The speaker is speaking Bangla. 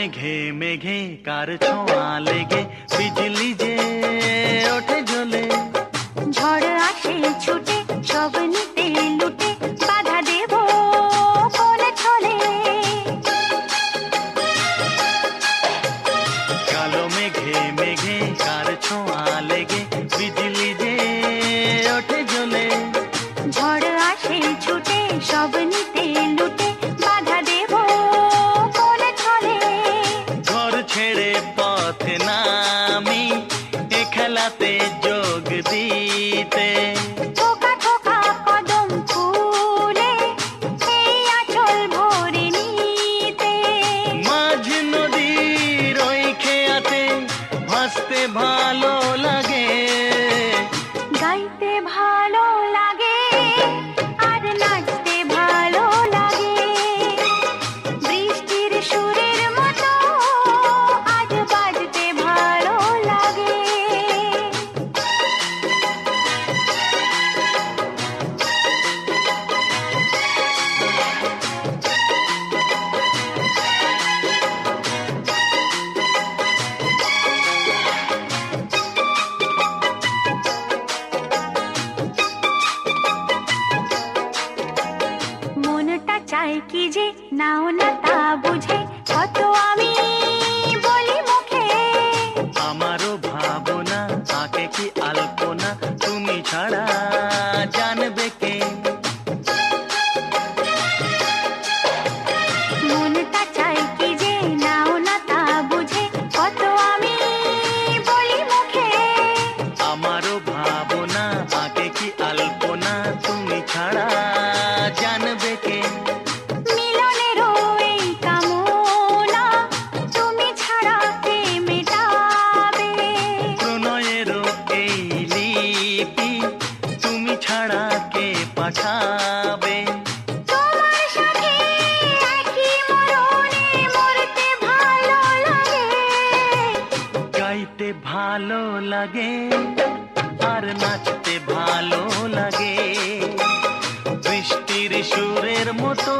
মেঘে মেঘে কার ছোঁয়া লেগে বিজলি যে ওঠে জ্বলে। ঝড় আসে ছুটে সব নিতে লুটে বাধা দেব কোলে ছলে। কালো মেঘে মেঘে কার ছোঁয়া লেগে বিজলি যে ওঠে জ্বলে। ঝড় আসে ছুটে সব নিতে লুটে বাধা দেব কোলে ছলে। ঘর ছেড়ে পথ নামি এ খেলাতে যোগ দিতে। থোকা থোকা কদম ফুলে এই আঁচল ভরে নিতে। মাঝ নদীর ওই খেয়াতে ভাসতে ভালো লাগে। গাইতে ভালো লাগে আর নাচতে ভালো লাগে। বৃষ্টির সুরের মতো আজ বাজতে ভালো লাগে। মনটা চায় কি যে নাও না তা বুঝে কত আমি বলি মুখে। আমারও ভাবনা তাকে কি আলপনা তুমি ছাড়া জানবে কে। মনটা চায় কি যে নাও না তা বুঝে কত আমি বলি মুখে। আমারও ভাবনা তাকে কি আলপনা তুমি ছাড়া জানবে কে। মিলনেরও এই কামনা তুমি ছাড়া কে মেটাবে। প্রণয়েরও এই লিপি তুমি ছাড়া কে পাঠাবে। তোমার সাথে একই মরণে মরতে ভালো লাগে। গাইতে ভালো লাগে আর নাচতে ভালো লাগে। বৃষ্টির সুরের মতো